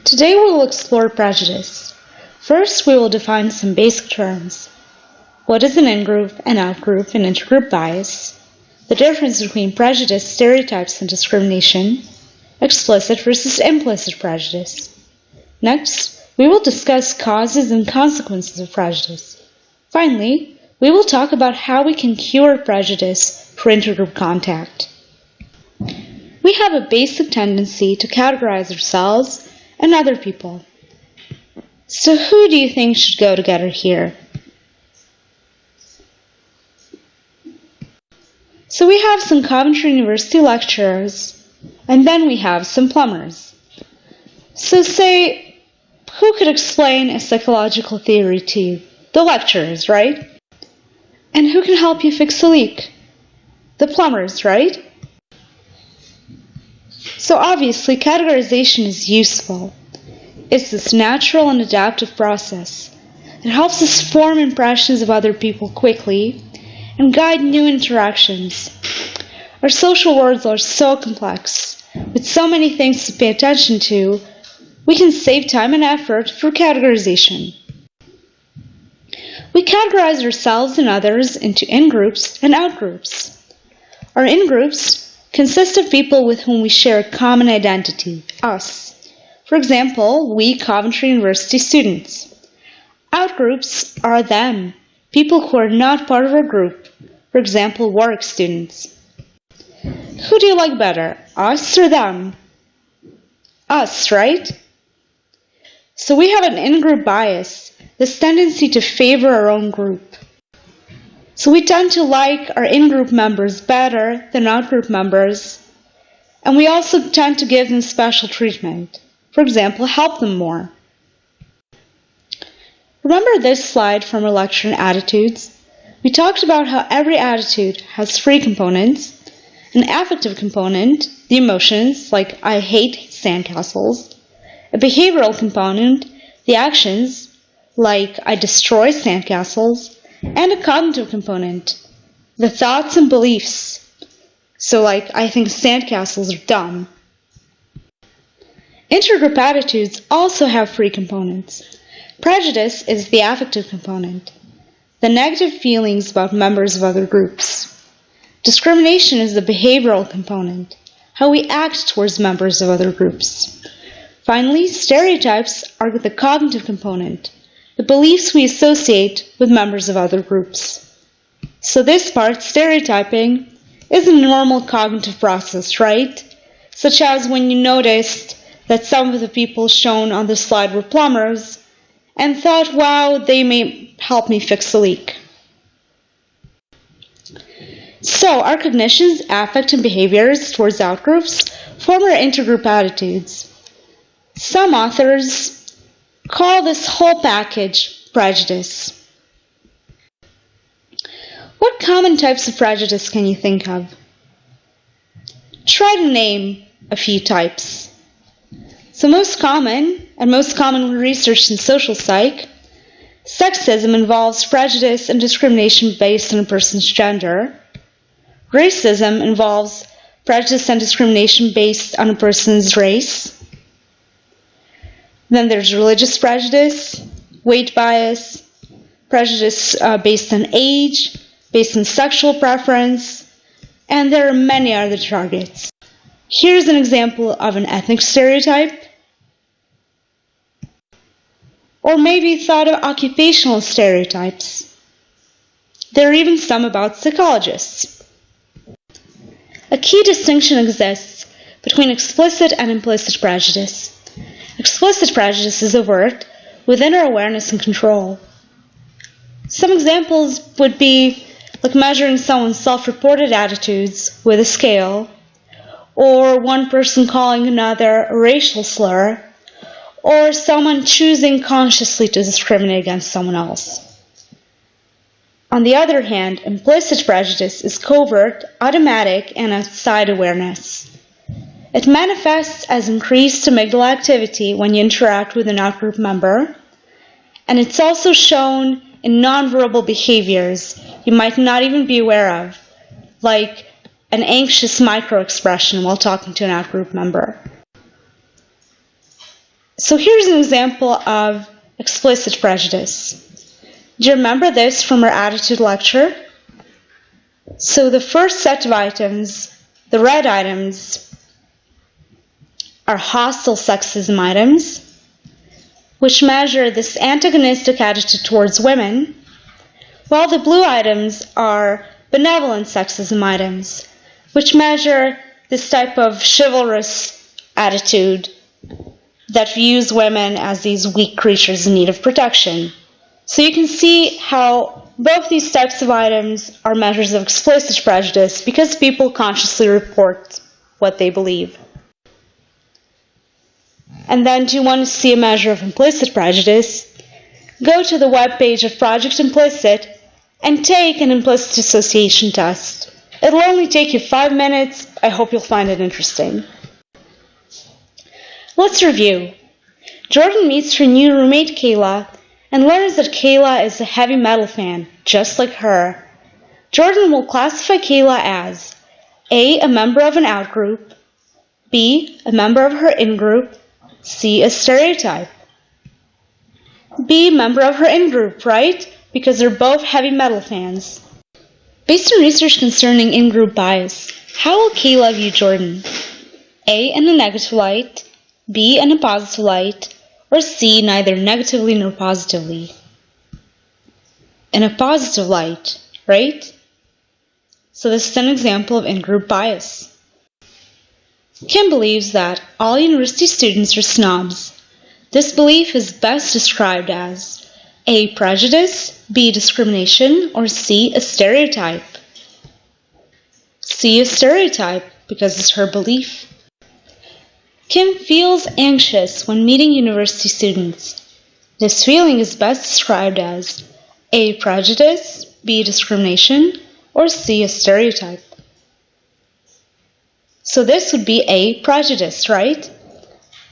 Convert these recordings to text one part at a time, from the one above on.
Today we will explore prejudice. First, we will define some basic terms. What is an in-group, an out-group, and intergroup bias? The difference between prejudice, stereotypes, and discrimination. Explicit versus implicit prejudice. Next, we will discuss causes and consequences of prejudice. Finally, we will talk about how we can cure prejudice for intergroup contact. We have a basic tendency to categorize ourselves and other people. So who do you think should go together here? So we have some Coventry University lecturers, and then we have some plumbers. So say, who could explain a psychological theory to you? The lecturers, right? And who can help you fix a leak? The plumbers, right? So obviously, categorization is useful. It's this natural and adaptive process. It helps us form impressions of other people quickly and guide new interactions. Our social worlds are so complex, with so many things to pay attention to, we can save time and effort through categorization. We categorize ourselves and others into in-groups and out-groups. Our in-groups consist of people with whom we share a common identity, us. For example, we Coventry University students. Out-groups are them, people who are not part of our group, for example, work students. Who do you like better, us or them? Us, right? So we have an in-group bias, this tendency to favor our own group. So we tend to like our in-group members better than out-group members, and we also tend to give them special treatment. For example, help them more. Remember this slide from our lecture on attitudes? We talked about how every attitude has three components: an affective component, the emotions, like I hate sandcastles; a behavioral component, the actions, like I destroy sandcastles; and a cognitive component, the thoughts and beliefs, so like I think sandcastles are dumb. Intergroup attitudes also have three components. Prejudice is the affective component, the negative feelings about members of other groups. Discrimination is the behavioral component, how we act towards members of other groups. Finally, stereotypes are the cognitive component, the beliefs we associate with members of other groups. So this part, stereotyping, is a normal cognitive process, right? Such as when you noticed that some of the people shown on the slide were plumbers and thought, wow, they may help me fix a leak. So our cognitions, affect, and behaviors towards outgroups form our intergroup attitudes. Some authors call this whole package prejudice. What common types of prejudice can you think of? Try to name a few types. So most common, and most commonly researched in social psych, sexism involves prejudice and discrimination based on a person's gender. Racism involves prejudice and discrimination based on a person's race. Then there's religious prejudice, weight bias, prejudice based on age, based on sexual preference, and there are many other targets. Here's an example of an ethnic stereotype, or maybe thought of occupational stereotypes. There are even some about psychologists. A key distinction exists between explicit and implicit prejudice. Explicit prejudice is overt, within our awareness and control. Some examples would be like measuring someone's self-reported attitudes with a scale, or one person calling another a racial slur, or someone choosing consciously to discriminate against someone else. On the other hand, implicit prejudice is covert, automatic, and outside awareness. It manifests as increased amygdala activity when you interact with an outgroup member, and it's also shown in nonverbal behaviors you might not even be aware of, like an anxious microexpression while talking to an outgroup member. So here's an example of explicit prejudice. Do you remember this from our attitude lecture? So the first set of items, the red items, are hostile sexism items, which measure this antagonistic attitude towards women, while the blue items are benevolent sexism items, which measure this type of chivalrous attitude that views women as these weak creatures in need of protection. So you can see how both these types of items are measures of explicit prejudice because people consciously report what they believe. And then, do you want to see a measure of implicit prejudice? Go to the webpage of Project Implicit and take an implicit association test. It'll only take you 5 minutes. I hope you'll find it interesting. Let's review. Jordan meets her new roommate Kayla and learns that Kayla is a heavy metal fan, just like her. Jordan will classify Kayla as A member of an out-group, B, a member of her in-group, C, a stereotype. B, member of her in-group, right? Because they're both heavy metal fans. Based on research concerning in-group bias, how will Kayla view Jordan? A, in a negative light, B, in a positive light, or C, neither negatively nor positively? In a positive light, right? So this is an example of in-group bias. Kim believes that all university students are snobs. This belief is best described as A, prejudice, B, discrimination, or C, a stereotype. C, a stereotype, because it's her belief. Kim feels anxious when meeting university students. This feeling is best described as A, prejudice, B, discrimination, or C, a stereotype. So this would be A, prejudice, right?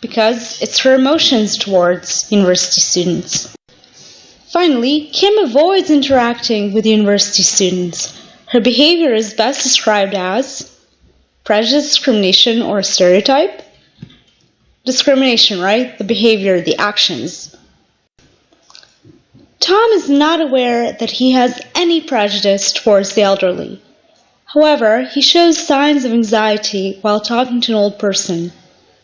Because it's her emotions towards university students. Finally, Kim avoids interacting with university students. Her behavior is best described as prejudice, discrimination, or a stereotype. Discrimination, right? The behavior, the actions. Tom is not aware that he has any prejudice towards the elderly. However, he shows signs of anxiety while talking to an old person,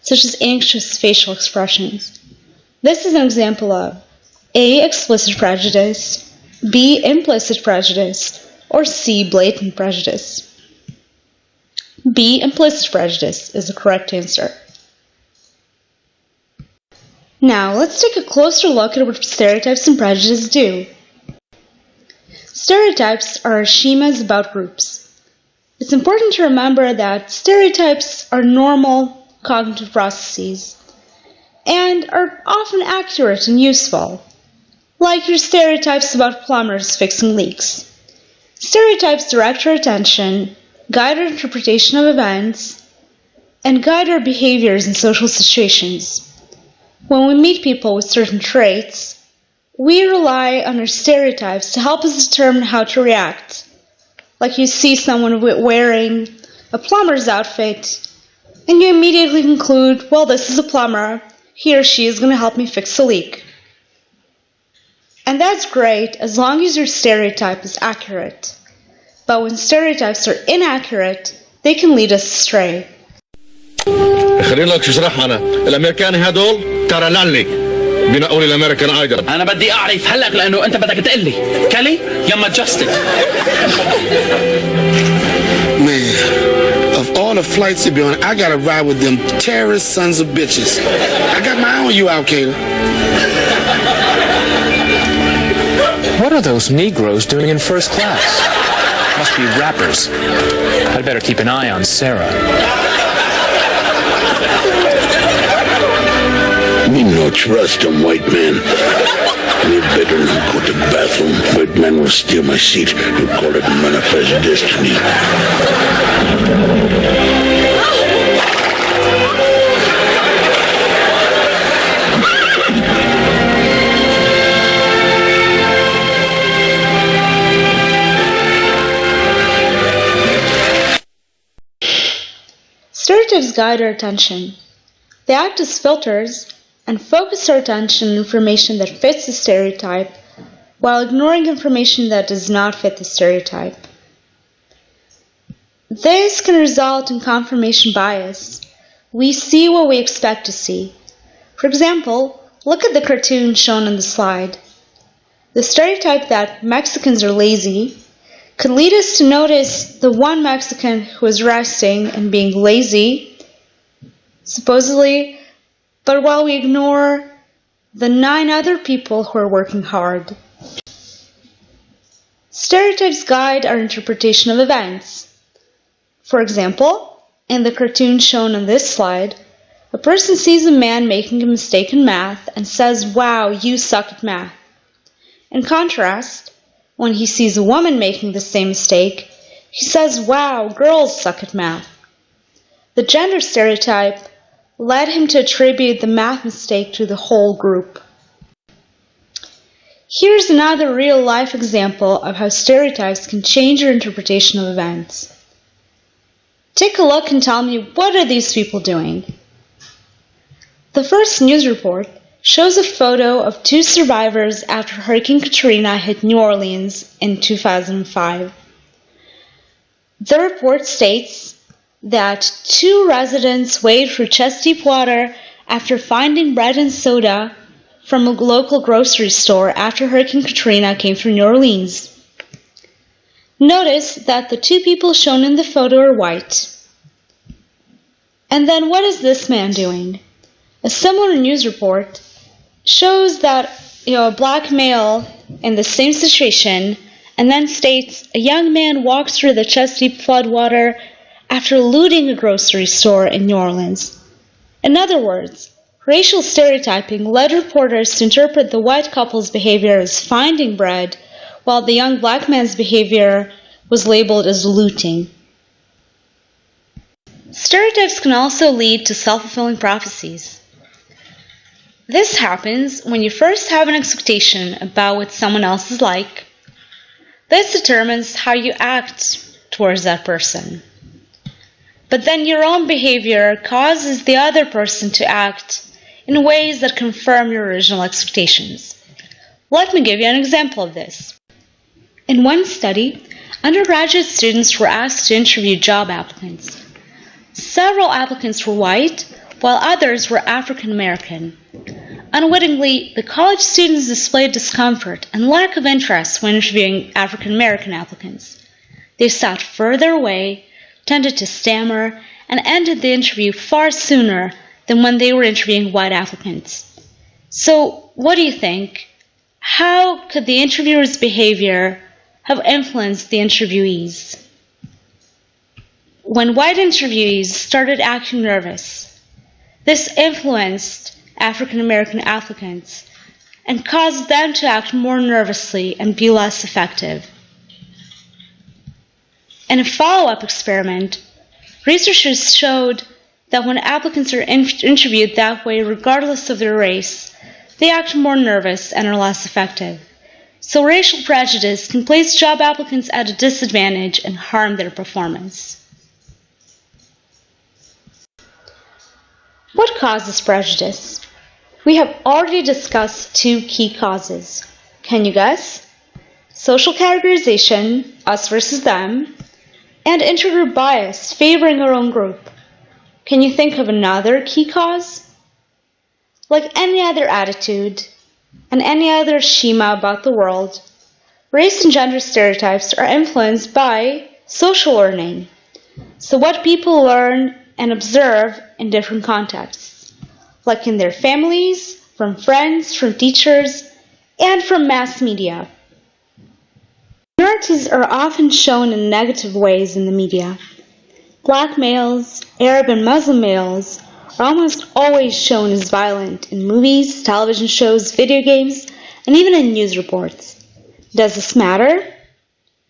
such as anxious facial expressions. This is an example of A, explicit prejudice, B, implicit prejudice, or C, blatant prejudice. B, implicit prejudice is the correct answer. Now, let's take a closer look at what stereotypes and prejudice do. Stereotypes are schemas about groups. It's important to remember that stereotypes are normal cognitive processes and are often accurate and useful, like your stereotypes about plumbers fixing leaks. Stereotypes direct our attention, guide our interpretation of events, and guide our behaviors in social situations. When we meet people with certain traits, we rely on our stereotypes to help us determine how to react. Like you see someone wearing a plumber's outfit, and you immediately conclude, well, this is a plumber. He or she is going to help me fix a leak. And that's great as long as your stereotype is accurate. But when stereotypes are inaccurate, they can lead us astray. خلينا لك تشرح أنا الأمريكاني هدول ترى لالي بنقول الأمريكان أيضا أنا بدي أعرف هلأ لأنه أنت بدك تقلي كلي يما جاستن. Man, of all the flights to be on, I gotta ride with them terrorist sons of bitches. I got my eye on you out, Kayla. What are those Negroes doing in first class? Must be rappers. I'd better keep an eye on Sarah. Me no trust them white men. Me better not go to the bathroom. White man will steal my seat and call it manifest destiny. Stereotypes guide our attention. They act as filters and focus our attention on information that fits the stereotype while ignoring information that does not fit the stereotype. This can result in confirmation bias. We see what we expect to see. For example, look at the cartoon shown on the slide. The stereotype that Mexicans are lazy could lead us to notice the one Mexican who is resting and being lazy, supposedly, but while we ignore the 9 other people who are working hard. Stereotypes guide our interpretation of events. For example, in the cartoon shown on this slide, a person sees a man making a mistake in math and says, "Wow, you suck at math." In contrast, when he sees a woman making the same mistake, he says, "Wow, girls suck at math." The gender stereotype led him to attribute the math mistake to the whole group. Here's another real-life example of how stereotypes can change your interpretation of events. Take a look and tell me, what are these people doing? The first news report shows a photo of 2 survivors after Hurricane Katrina hit New Orleans in 2005. The report states that 2 residents waded through chest-deep water after finding bread and soda from a local grocery store after Hurricane Katrina came through New Orleans. Notice that the 2 people shown in the photo are white. And then what is this man doing? A similar news report shows that a black male in the same situation, and then states a young man walked through the chest-deep floodwater after looting a grocery store in New Orleans. In other words, racial stereotyping led reporters to interpret the white couple's behavior as finding bread, while the young black man's behavior was labeled as looting. Stereotypes can also lead to self-fulfilling prophecies. This happens when you first have an expectation about what someone else is like. This determines how you act towards that person. But then your own behavior causes the other person to act in ways that confirm your original expectations. Let me give you an example of this. In one study, undergraduate students were asked to interview job applicants. Several applicants were white, while others were African American. Unwittingly, the college students displayed discomfort and lack of interest when interviewing African American applicants. They sat further away, tended to stammer, and ended the interview far sooner than when they were interviewing white applicants. So, what do you think? How could the interviewer's behavior have influenced the interviewees? When white interviewees started acting nervous, this influenced African American applicants and caused them to act more nervously and be less effective. In a follow-up experiment, researchers showed that when applicants are interviewed that way, regardless of their race, they act more nervous and are less effective. So racial prejudice can place job applicants at a disadvantage and harm their performance. What causes prejudice? We have already discussed 2 key causes. Can you guess? Social categorization, us versus them, and intergroup bias, favoring our own group. Can you think of another key cause? Like any other attitude and any other schema about the world, race and gender stereotypes are influenced by social learning. So what people learn and observe in different contexts, like in their families, from friends, from teachers, and from mass media. Minorities are often shown in negative ways in the media. Black males, Arab and Muslim males are almost always shown as violent in movies, television shows, video games, and even in news reports. Does this matter?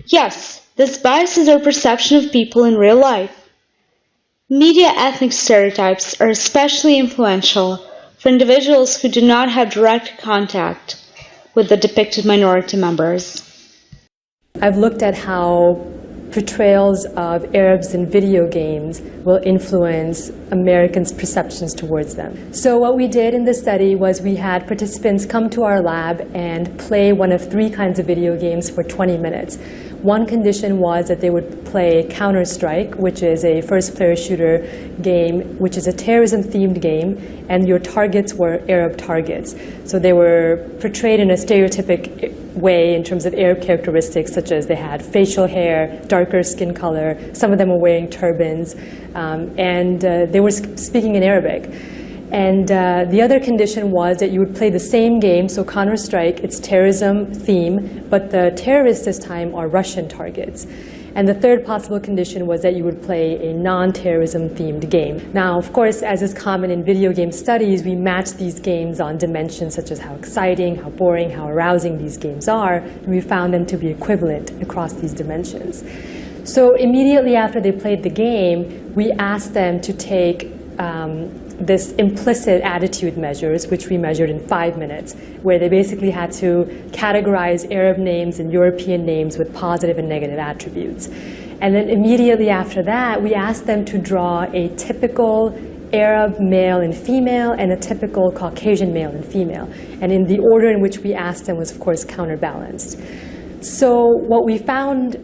Yes, this biases our perception of people in real life. Media ethnic stereotypes are especially influential for individuals who do not have direct contact with the depicted minority members. I've looked at how portrayals of Arabs in video games will influence Americans' perceptions towards them. So what we did in this study was we had participants come to our lab and play one of 3 kinds of video games for 20 minutes. One condition was that they would play Counter-Strike, which is a first-player shooter game, which is a terrorism-themed game, and your targets were Arab targets. So they were portrayed in a stereotypic way in terms of Arab characteristics, such as they had facial hair, darker skin color, some of them were wearing turbans, and they were speaking in Arabic. And the other condition was that you would play the same game, so Counter-Strike, it's terrorism theme, but the terrorists this time are Russian targets. And the third possible condition was that you would play a non-terrorism themed game. Now, of course, as is common in video game studies, we match these games on dimensions such as how exciting, how boring, how arousing these games are, and we found them to be equivalent across these dimensions. So immediately after they played the game, we asked them to take this implicit attitude measures, which we measured in 5 minutes, where they basically had to categorize Arab names and European names with positive and negative attributes. And then immediately after that, we asked them to draw a typical Arab male and female and a typical Caucasian male and female. And in the order in which we asked them was, of course, counterbalanced. So what we found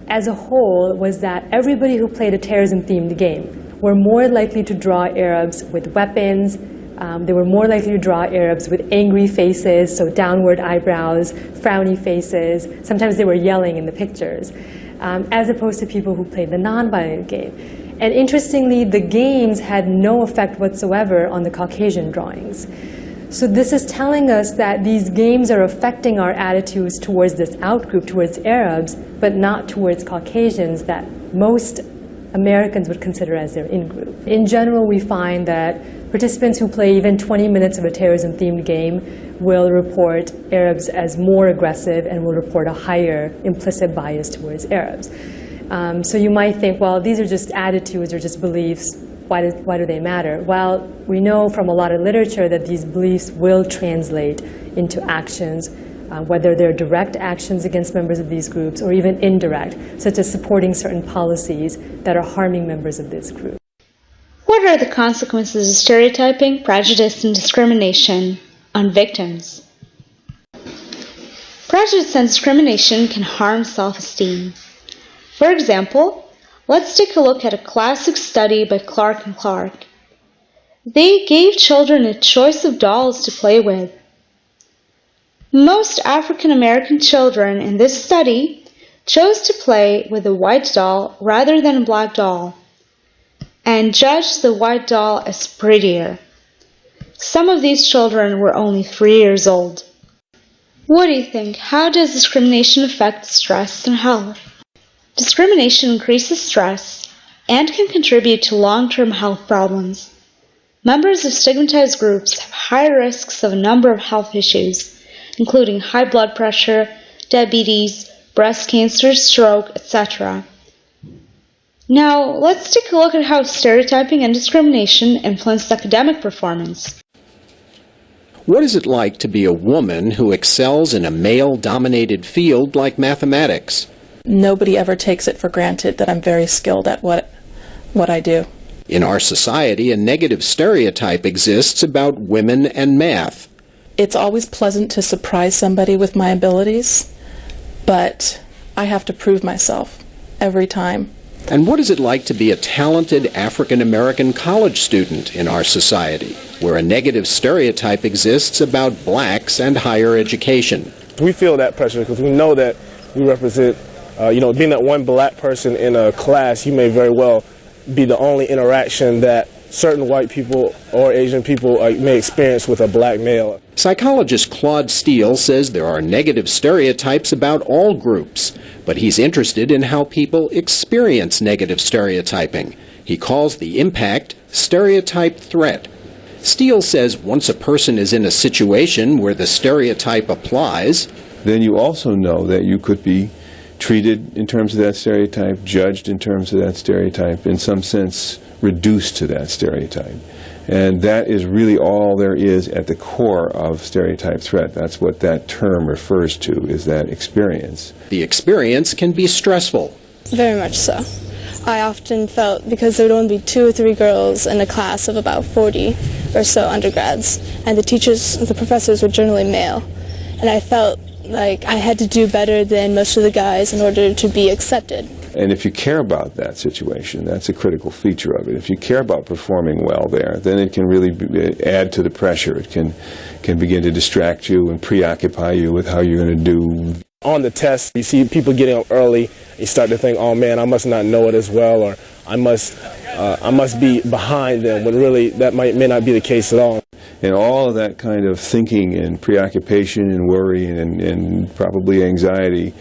as a whole was that everybody who played a terrorism-themed game were more likely to draw Arabs with weapons. They were more likely to draw Arabs with angry faces, so downward eyebrows, frowny faces. Sometimes they were yelling in the pictures, as opposed to people who played the non-violent game. And interestingly, the games had no effect whatsoever on the Caucasian drawings. So this is telling us that these games are affecting our attitudes towards this outgroup, towards Arabs, but not towards Caucasians that most Americans would consider as their in-group. In general, we find that participants who play even 20 minutes of a terrorism-themed game will report Arabs as more aggressive and will report a higher implicit bias towards Arabs. So you might think, well, these are just attitudes or just beliefs. Why do they matter? Well, we know from a lot of literature that these beliefs will translate into actions, whether they're direct actions against members of these groups or even indirect, such as supporting certain policies that are harming members of this group. What are the consequences of stereotyping, prejudice, and discrimination on victims? Prejudice and discrimination can harm self-esteem. For example, let's take a look at a classic study by Clark and Clark. They gave children a choice of dolls to play with. Most African American children in this study chose to play with a white doll rather than a black doll, and judged the white doll as prettier. Some of these children were only 3 years old. What do you think? How does discrimination affect stress and health? Discrimination increases stress and can contribute to long-term health problems. Members of stigmatized groups have higher risks of a number of health issues, including high blood pressure, diabetes, breast cancer, stroke, etc. Now, let's take a look at how stereotyping and discrimination influence academic performance. What is it like to be a woman who excels in a male-dominated field like mathematics? Nobody ever takes it for granted that I'm very skilled at what I do. In our society, a negative stereotype exists about women and math. It's always pleasant to surprise somebody with my abilities, but I have to prove myself every time. And what is it like to be a talented African-American college student in our society, where a negative stereotype exists about blacks and higher education? We feel that pressure because we know that we represent, being that one black person in a class, you may very well be the only interaction that certain white people or Asian people may experience with a black male. Psychologist Claude Steele says there are negative stereotypes about all groups, but he's interested in how people experience negative stereotyping. He calls the impact stereotype threat. Steele says once a person is in a situation where the stereotype applies, then you also know that you could be treated in terms of that stereotype, judged in terms of that stereotype, in some sense reduced to that stereotype. And that is really all there is at the core of stereotype threat. That's what that term refers to, is that experience. The experience can be stressful. Very much so. I often felt, because there would only be 2 or 3 girls in a class of about 40 or so undergrads, and the professors were generally male, and I felt like I had to do better than most of the guys in order to be accepted. And if you care about that situation, that's a critical feature of it. If you care about performing well there, then it can really add to the pressure. It can begin to distract you and preoccupy you with how you're going to do. On the test, you see people getting up early. You start to think, oh man, I must not know it as well, or I must be behind them, when really that may not be the case at all. And all of that kind of thinking and preoccupation and worry and probably anxiety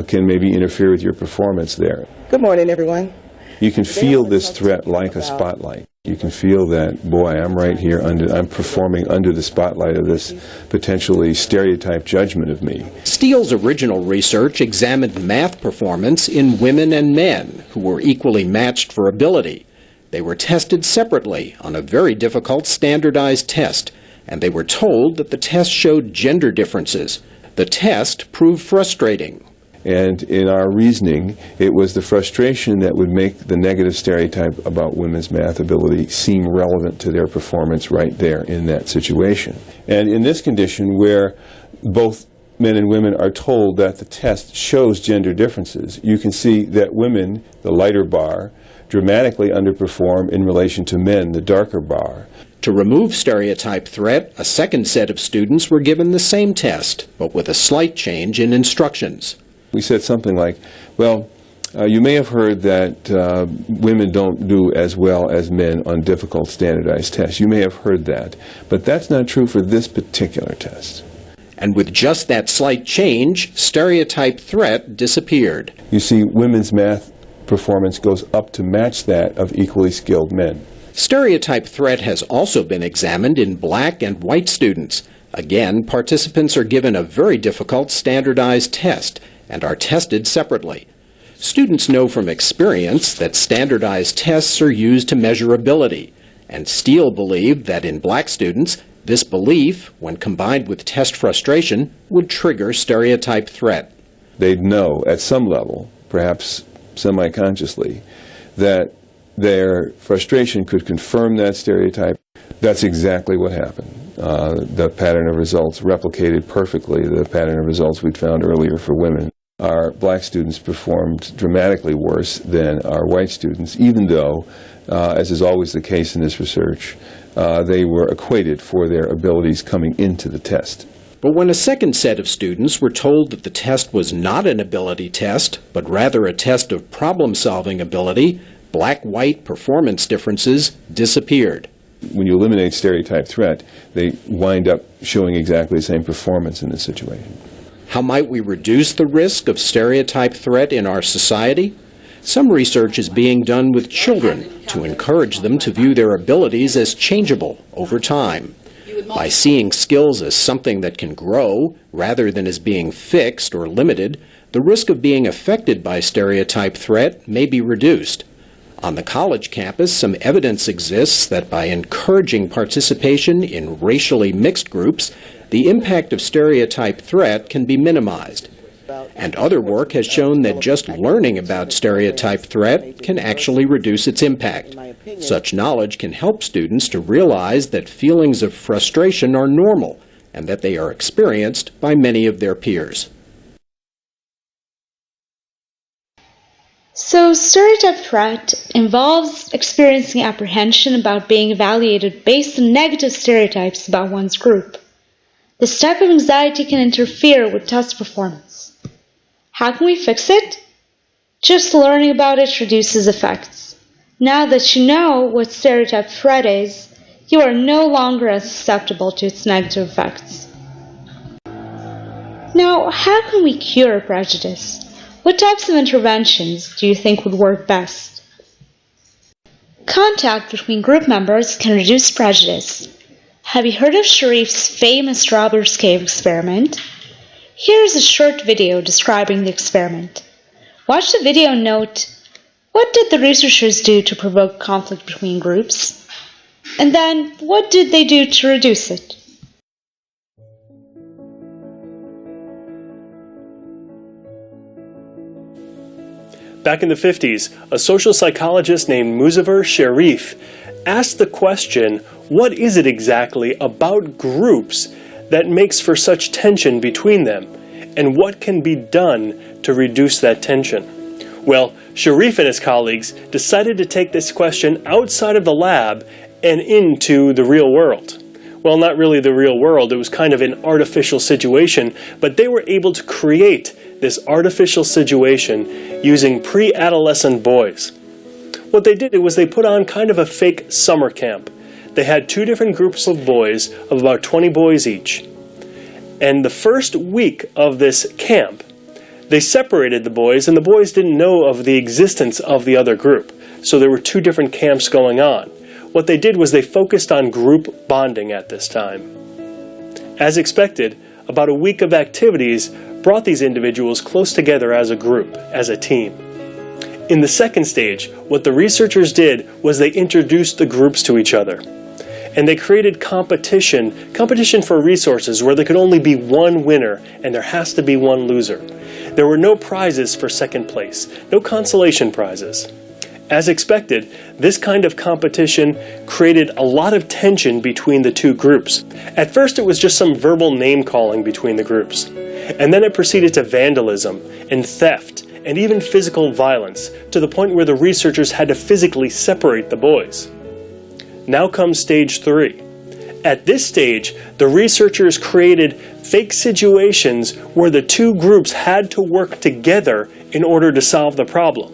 can maybe interfere with your performance there. Good morning, everyone. You can feel this threat like a spotlight. You can feel that, boy, I'm right here, I'm performing under the spotlight of this potentially stereotyped judgment of me. Steele's original research examined math performance in women and men who were equally matched for ability. They were tested separately on a very difficult standardized test, and they were told that the test showed gender differences. The test proved frustrating. And in our reasoning, it was the frustration that would make the negative stereotype about women's math ability seem relevant to their performance right there in that situation. And in this condition, where both men and women are told that the test shows gender differences, you can see that women, the lighter bar, dramatically underperform in relation to men, the darker bar. To remove stereotype threat, a second set of students were given the same test, but with a slight change in instructions. We said something like, well, you may have heard that women don't do as well as men on difficult standardized tests. You may have heard that, but that's not true for this particular test. And with just that slight change, stereotype threat disappeared. You see, women's math performance goes up to match that of equally skilled men. Stereotype threat has also been examined in black and white students. Again, participants are given a very difficult standardized test and are tested separately. Students know from experience that standardized tests are used to measure ability, and Steele believed that in black students, this belief, when combined with test frustration, would trigger stereotype threat. They'd know at some level, perhaps semi-consciously, that their frustration could confirm that stereotype. That's exactly what happened. The pattern of results replicated perfectly the pattern of results we'd found earlier for women. Our black students performed dramatically worse than our white students, even though, as is always the case in this research, they were equated for their abilities coming into the test. But when a second set of students were told that the test was not an ability test, but rather a test of problem-solving ability, black-white performance differences disappeared. When you eliminate stereotype threat, they wind up showing exactly the same performance in this situation. How might we reduce the risk of stereotype threat in our society? Some research is being done with children to encourage them to view their abilities as changeable over time. By seeing skills as something that can grow rather than as being fixed or limited, the risk of being affected by stereotype threat may be reduced. On the college campus, some evidence exists that by encouraging participation in racially mixed groups, the impact of stereotype threat can be minimized. And other work has shown that just learning about stereotype threat can actually reduce its impact. Such knowledge can help students to realize that feelings of frustration are normal and that they are experienced by many of their peers. So, stereotype threat involves experiencing apprehension about being evaluated based on negative stereotypes about one's group. This type of anxiety can interfere with test performance. How can we fix it? Just learning about it reduces effects. Now that you know what stereotype threat is, you are no longer as susceptible to its negative effects. Now, how can we cure prejudice? What types of interventions do you think would work best? Contact between group members can reduce prejudice. Have you heard of Sharif's famous Robbers Cave experiment? Here is a short video describing the experiment. Watch the video and note, what did the researchers do to provoke conflict between groups? And then, what did they do to reduce it? Back in the 50s, a social psychologist named Muzafer Sherif asked the question, what is it exactly about groups that makes for such tension between them, and what can be done to reduce that tension? Well, Sherif and his colleagues decided to take this question outside of the lab and into the real world. Well, not really the real world, it was kind of an artificial situation, but they were able to create this artificial situation using pre-adolescent boys. What they did was they put on kind of a fake summer camp. They had two different groups of boys, of about 20 boys each. And the first week of this camp, they separated the boys, and the boys didn't know of the existence of the other group. So there were two different camps going on. What they did was they focused on group bonding at this time. As expected, about a week of activities brought these individuals close together as a group, as a team. In the second stage, what the researchers did was they introduced the groups to each other. And they created competition for resources where there could only be one winner and there has to be one loser. There were no prizes for second place, no consolation prizes. As expected, this kind of competition created a lot of tension between the two groups. At first it was just some verbal name-calling between the groups. And then it proceeded to vandalism and theft and even physical violence, to the point where the researchers had to physically separate the boys. Now comes stage 3. At this stage, the researchers created fake situations where the two groups had to work together in order to solve the problem.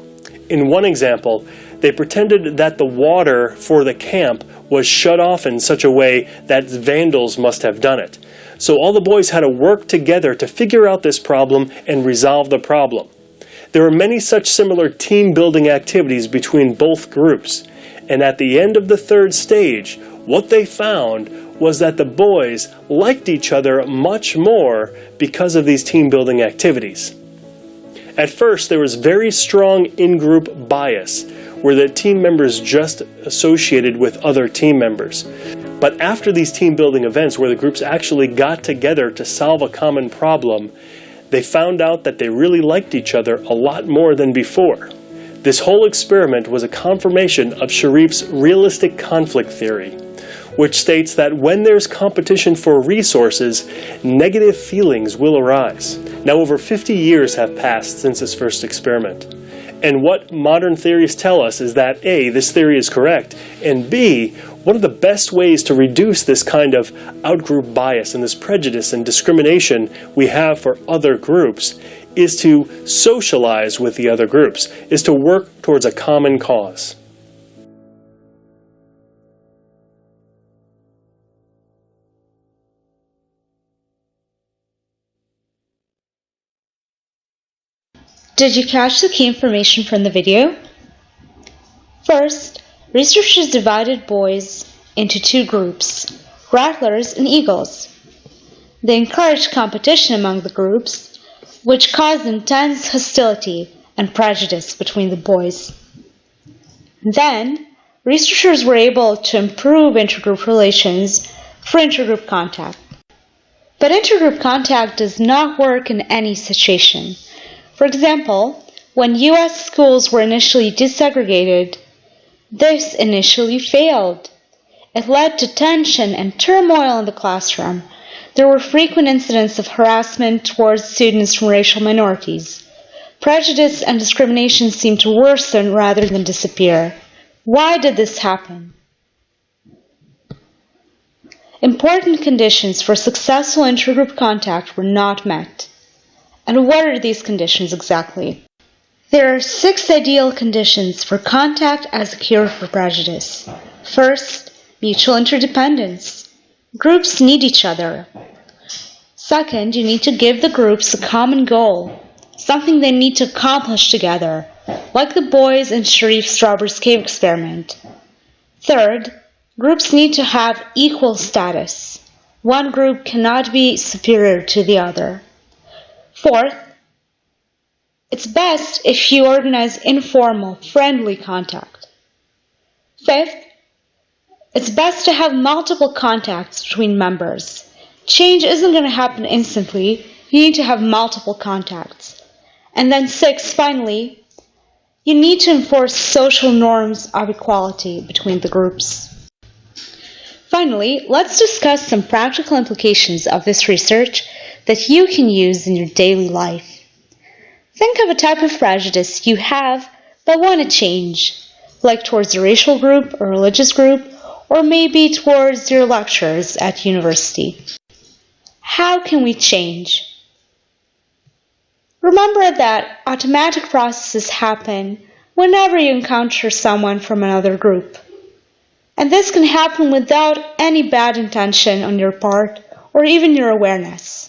In one example, they pretended that the water for the camp was shut off in such a way that vandals must have done it. So all the boys had to work together to figure out this problem and resolve the problem. There were many such similar team-building activities between both groups. And at the end of the third stage, what they found was that the boys liked each other much more because of these team-building activities. At first, there was very strong in-group bias, where the team members just associated with other team members. But after these team-building events, where the groups actually got together to solve a common problem, they found out that they really liked each other a lot more than before. This whole experiment was a confirmation of Sherif's realistic conflict theory, which states that when there's competition for resources, negative feelings will arise. Now, over 50 years have passed since this first experiment. And what modern theories tell us is that A, this theory is correct, and B, one of the best ways to reduce this kind of outgroup bias and this prejudice and discrimination we have for other groups is to socialize with the other groups, is to work towards a common cause. Did you catch the key information from the video? First, researchers divided boys into two groups, rattlers and eagles. They encouraged competition among the groups, which caused intense hostility and prejudice between the boys. Then, researchers were able to improve intergroup relations for intergroup contact. But intergroup contact does not work in any situation. For example, when U.S. schools were initially desegregated, this initially failed. It led to tension and turmoil in the classroom. There were frequent incidents of harassment towards students from racial minorities. Prejudice and discrimination seemed to worsen rather than disappear. Why did this happen? Important conditions for successful intergroup contact were not met. And what are these conditions exactly? There are 6 ideal conditions for contact as a cure for prejudice. First, mutual interdependence. Groups need each other. Second, you need to give the groups a common goal, something they need to accomplish together, like the boys in Sherif's Strawberry's Cave experiment. Third, groups need to have equal status. One group cannot be superior to the other. Fourth, it's best if you organize informal, friendly contact. Fifth, it's best to have multiple contacts between members. Change isn't going to happen instantly. You need to have multiple contacts. And then 6, finally, You need to enforce social norms of equality between the groups. Finally, let's discuss some practical implications of this research that you can use in your daily life. Think of a type of prejudice you have but want to change, like towards a racial group or religious group, or maybe towards your lecturers at university. How can we change? Remember that automatic processes happen whenever you encounter someone from another group. And this can happen without any bad intention on your part or even your awareness.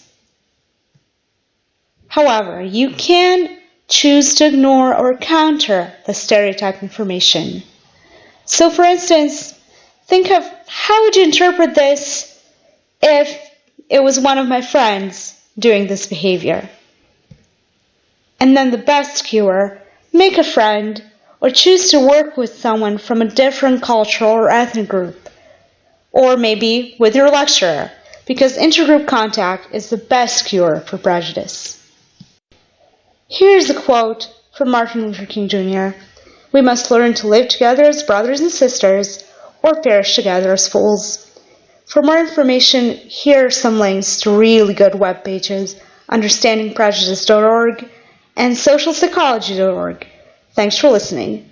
However, you can choose to ignore or counter the stereotype information. So for instance, think of how would you interpret this if it was one of my friends doing this behavior? And then the best cure, make a friend or choose to work with someone from a different cultural or ethnic group, or maybe with your lecturer, because intergroup contact is the best cure for prejudice. Here's a quote from Martin Luther King Jr. "We must learn to live together as brothers and sisters, or perish together as fools." For more information, here are some links to really good web pages, understandingprejudice.org and socialpsychology.org. Thanks for listening.